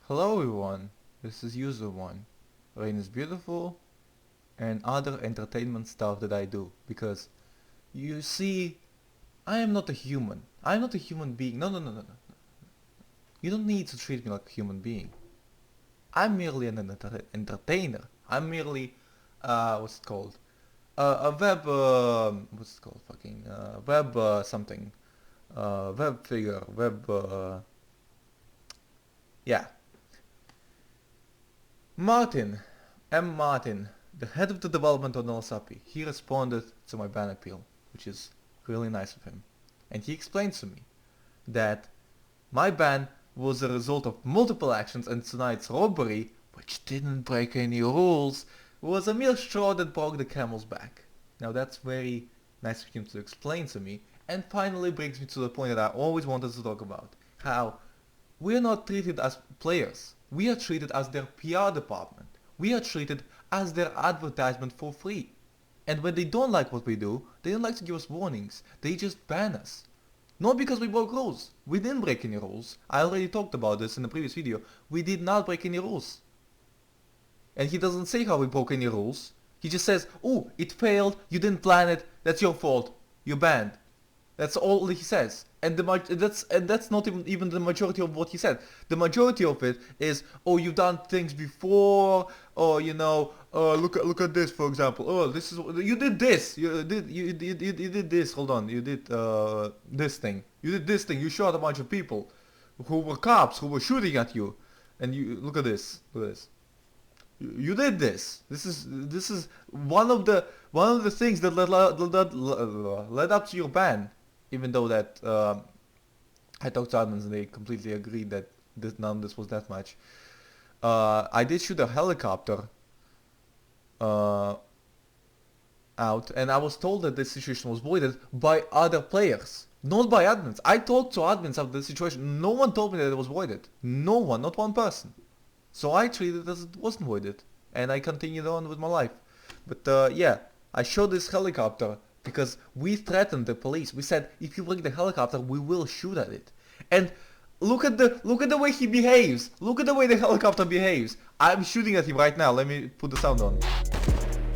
Hello everyone, this is User1. Rain is beautiful and other entertainment stuff that I do because you see, I am not a human. I am not a human being. No. You don't need to treat me like a human being. I'm merely an entertainer. I'm merely, what's it called? A web, what's it called? Fucking, web, something. Web figure, web, yeah. Martin, Mmartin, the head of the development on Sapi, he responded to my ban appeal, which is really nice of him. And he explained to me that my ban was a result of multiple actions and tonight's robbery, which didn't break any rules, was a mere straw that broke the camel's back. Now that's very nice of him to explain to me, and finally brings me to the point that I always wanted to talk about. How we are not treated as players. We are treated as their PR department. We are treated as their advertisement for free. And when they don't like what we do, they don't like to give us warnings. They just ban us. Not because we broke rules. We didn't break any rules. I already talked about this in the previous video. We did not break any rules. And he doesn't say how we broke any rules. He just says, oh, it failed, you didn't plan it, that's your fault, you're banned. That's all he says, and that's not even the majority of what he said. The majority of it is, oh, you've done things before, or look at this, for example. Oh, this is you did this, you did this. Hold on, you did this thing. You did this thing. You shot a bunch of people, who were cops, who were shooting at you, and you look at this. Look at this. You did this. This is one of the things that led up to your ban. Even though that I talked to admins and they completely agreed that none of this was that much. I did shoot a helicopter out, and I was told that this situation was voided by other players, not by admins. I talked to admins of the situation. No one told me that it was voided. No one, not one person. So I treated it as it wasn't voided, and I continued on with my life. But yeah, I showed this helicopter because we threatened the police. We said, if you bring the helicopter, we will shoot at it. And look at the way he behaves. Look at the way the helicopter behaves. I'm shooting at him right now. Let me put the sound on.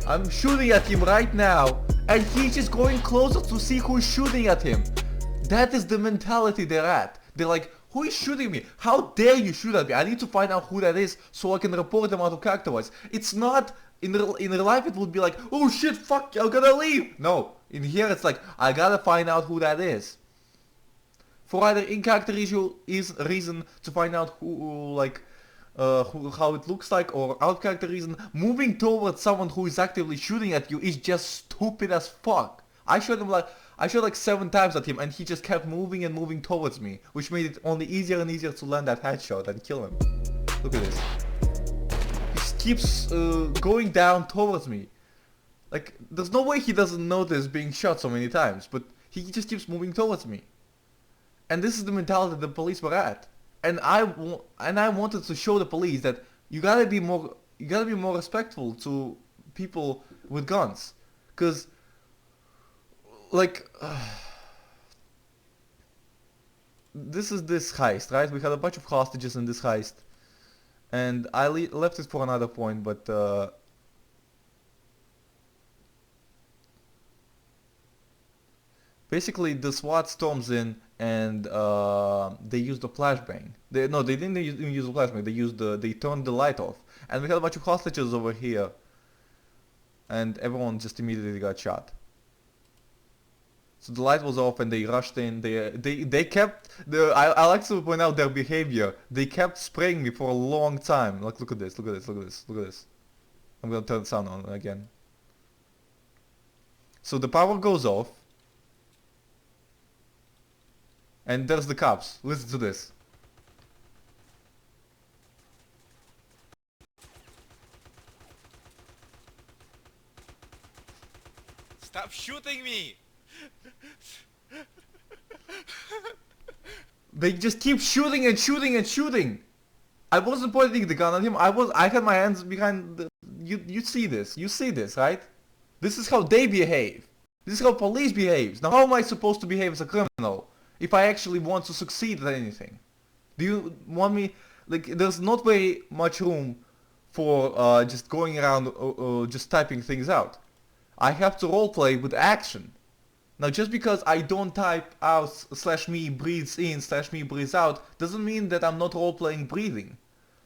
I'm shooting at him right now, and he's just going closer to see who's shooting at him. That is the mentality they're at. They're like, who is shooting me? How dare you shoot at me? I need to find out who that is so I can report them out of character wise. It's not, in real life it would be like, oh shit, fuck, I gotta leave. No, in here it's like, I gotta find out who that is. For either in-character reason to find out how it looks like, or out-character reason, moving towards someone who is actively shooting at you is just stupid as fuck. I shot like 7 times at him and he just kept moving and moving towards me, which made it only easier and easier to land that headshot and kill him. Look at this. He just keeps going down towards me. Like, there's no way he doesn't notice being shot so many times, but he just keeps moving towards me. And this is the mentality the police were at. And I wanted to show the police that you gotta be more respectful to people with guns, cause like this is this heist, right? We had a bunch of hostages in this heist, and I left it for another point, but basically the SWAT storms in and they used a flashbang. They didn't even use a flashbang. They turned the light off, and we had a bunch of hostages over here, and everyone just immediately got shot. So the light was off and they rushed in. They kept I like to point out their behavior. They kept spraying me for a long time. Like, look at this. I'm gonna turn the sound on again. So the power goes off, and there's the cops. Listen to this. Stop shooting me! They just keep shooting and shooting and shooting. I wasn't pointing the gun at him. I had my hands behind the... You see this, right? This is how they behave. This is how police behaves. Now how am I supposed to behave as a criminal if I actually want to succeed at anything? Do you want me... like there's not very much room for just going around just typing things out. I have to roleplay with action. Now just because I don't type out /me breathes in /me breathes out doesn't mean that I'm not roleplaying breathing.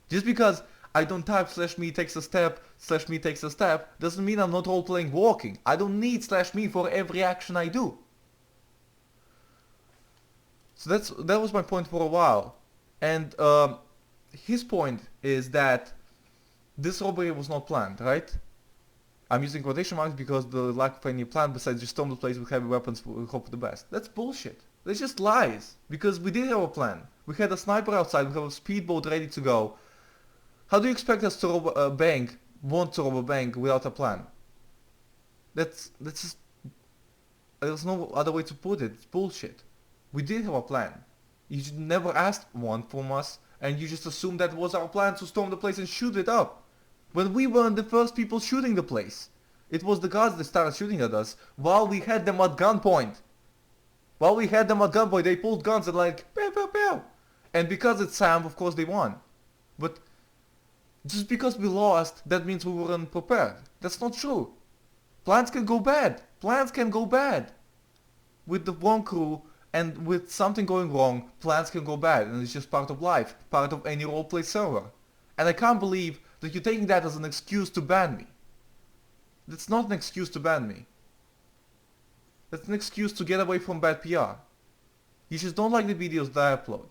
Just because I don't type /me takes a step /me takes a step doesn't mean I'm not roleplaying walking. I don't need /me for every action I do. So that was my point for a while. And his point is that this robbery was not planned, right? I'm using quotation marks because the lack of any plan besides just storm the place with heavy weapons we hope for the best. That's bullshit. That's just lies. Because we did have a plan. We had a sniper outside, we have a speedboat ready to go. How do you expect us to rob a bank, want to rob a bank without a plan? That's just... There's no other way to put it. It's bullshit. We did have a plan. You never asked one from us, and you just assumed that was our plan to storm the place and shoot it up. When we weren't the first people shooting the place. It was the guards that started shooting at us while we had them at gunpoint. While we had them at gunpoint, they pulled guns and like, pew pew pew. And because it's Sam, of course they won. But just because we lost, that means we weren't prepared. That's not true. Plans can go bad. Plans can go bad. With the wrong crew and with something going wrong, plans can go bad. And it's just part of life. Part of any roleplay server. And I can't believe that you're taking that as an excuse to ban me. That's not an excuse to ban me. That's an excuse to get away from bad PR. You just don't like the videos that I upload.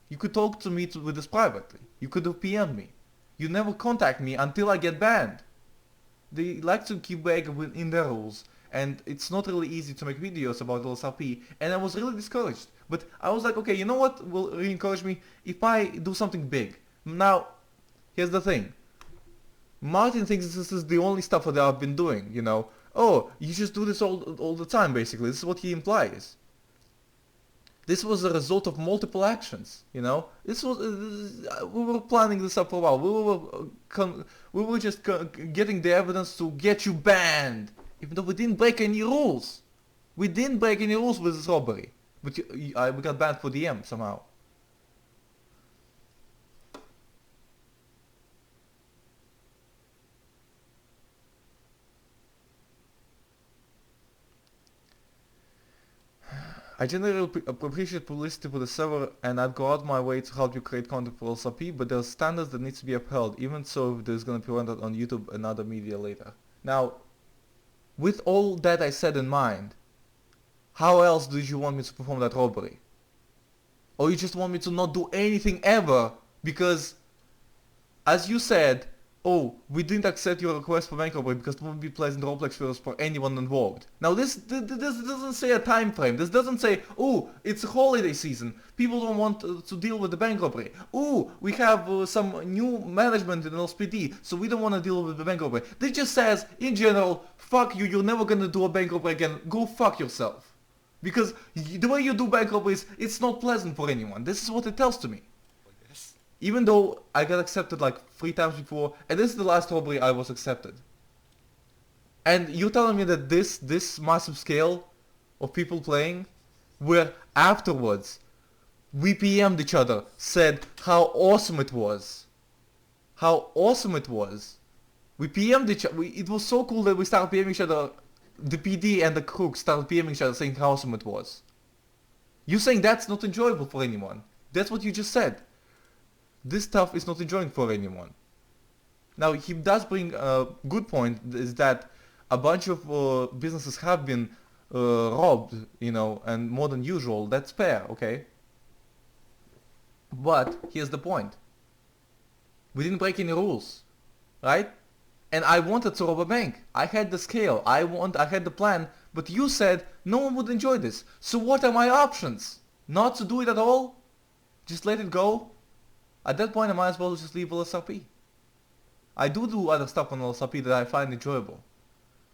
You could talk to me with this privately. You could have PM'd me. You never contact me until I get banned. They like to keep vague within their rules, and it's not really easy to make videos about LSRP, and I was really discouraged. But I was like, okay, you know what will re-encourage me? If I do something big. Now, here's the thing. Mmartin thinks this is the only stuff that I've been doing, you know. Oh, you just do this all the time, basically. This is what he implies. This was a result of multiple actions, you know. This was we were planning this up for a while. We were just getting the evidence to get you banned, even though we didn't break any rules. We didn't break any rules with this robbery, but we got banned for DM somehow. I generally appreciate publicity for the server, and I'd go out my way to help you create content for LSRP, but there's standards that needs to be upheld, even so if there's gonna be rendered on YouTube and other media later. Now, with all that I said in mind, how else did you want me to perform that robbery? Or you just want me to not do anything ever, because, as you said, oh, we didn't accept your request for bank robbery because it wouldn't be pleasant role experience for anyone involved. Now this doesn't say a time frame. This doesn't say, oh, it's a holiday season. People don't want to deal with the bank robbery. Oh, we have some new management in LSPD, so we don't want to deal with the bank robbery. This just says, in general, fuck you, you're never gonna do a bank robbery again. Go fuck yourself. Because the way you do bank robberies, it's not pleasant for anyone. This is what it tells to me. Even though I got accepted like 3 times before, and this is the last robbery I was accepted. And you're telling me that this massive scale of people playing, where afterwards we PM'd each other, said how awesome it was. How awesome it was. We PM'd each other, it was so cool that we started PMing each other, the PD and the crook started PMing each other saying how awesome it was. You're saying that's not enjoyable for anyone. That's what you just said. This stuff is not enjoying for anyone. Now he does bring a good point, is that a bunch of businesses have been robbed, you know, and more than usual. That's fair, okay? But here's the point. We didn't break any rules, right? And I wanted to rob a bank. I had the scale, I had the plan, but you said no one would enjoy this. So what are my options? Not to do it at all? Just let it go? At that point I might as well just leave LSRP. I do other stuff on LSRP that I find enjoyable.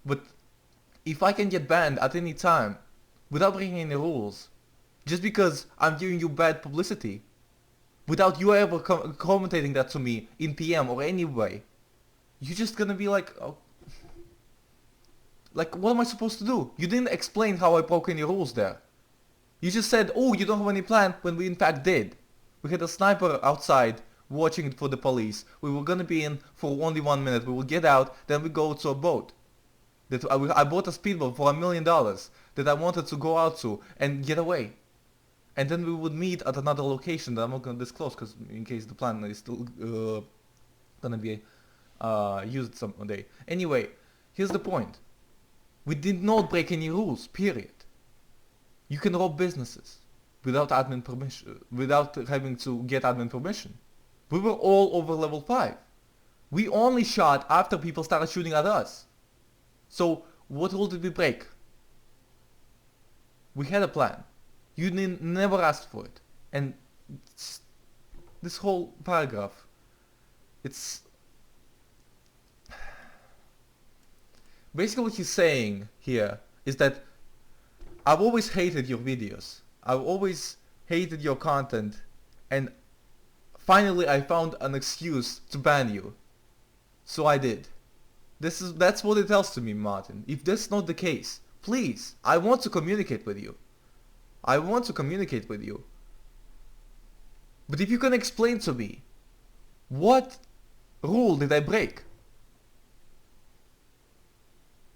But if I can get banned at any time, without breaking any rules, just because I'm giving you bad publicity, without you ever commentating that to me in PM or any way, you're just gonna be like, oh, like what am I supposed to do? You didn't explain how I broke any rules there. You just said, oh, you don't have any plan, when we in fact did. We had a sniper outside watching it for the police. We were gonna be in for only 1 minute. We will get out, then we go to a boat. I bought a speedboat for $1 million that I wanted to go out to and get away. And then we would meet at another location that I'm not gonna disclose, because in case the plan is still gonna be used someday. Anyway, here's the point. We did not break any rules, period. You can rob businesses without admin permission, without having to get admin permission. We were all over level 5. We only shot after people started shooting at us. So, what rule did we break? We had a plan. You never asked for it. And this whole paragraph, it's... Basically what he's saying here is that I've always hated your videos. I've always hated your content. And finally I found an excuse to ban you. So I did. That's what it tells to me, Mmartin. If that's not the case, please, I want to communicate with you. I want to communicate with you. But if you can explain to me, what rule did I break?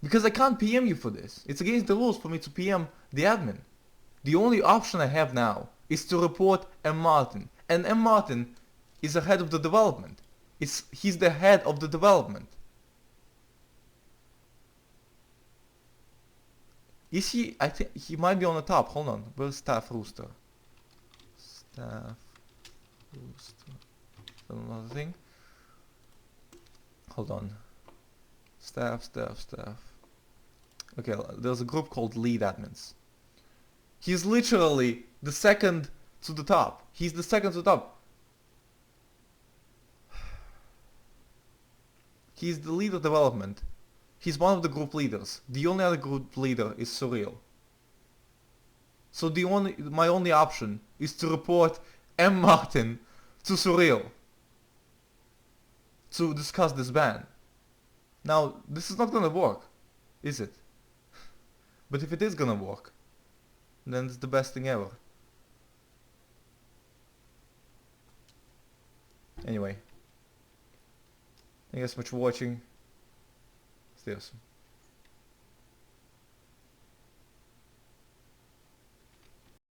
Because I can't PM you for this. It's against the rules for me to PM the admin. The only option I have now is to report Mmartin. And Mmartin is the head of the development. He's the head of the development. Is he? I think he might be on the top. Hold on. Where's Staff Rooster? Staff Rooster. Another thing. Hold on. Staff. Okay, there's a group called Lead Admins. He's literally the second to the top. He's the second to the top. He's the lead of development. He's one of the group leaders. The only other group leader is Surreal. So my only option is to report Mmartin to Surreal to discuss this ban. Now, this is not gonna work, is it? But if it is gonna work, then it's the best thing ever. Anyway, thank you guys so much for watching. Stay awesome.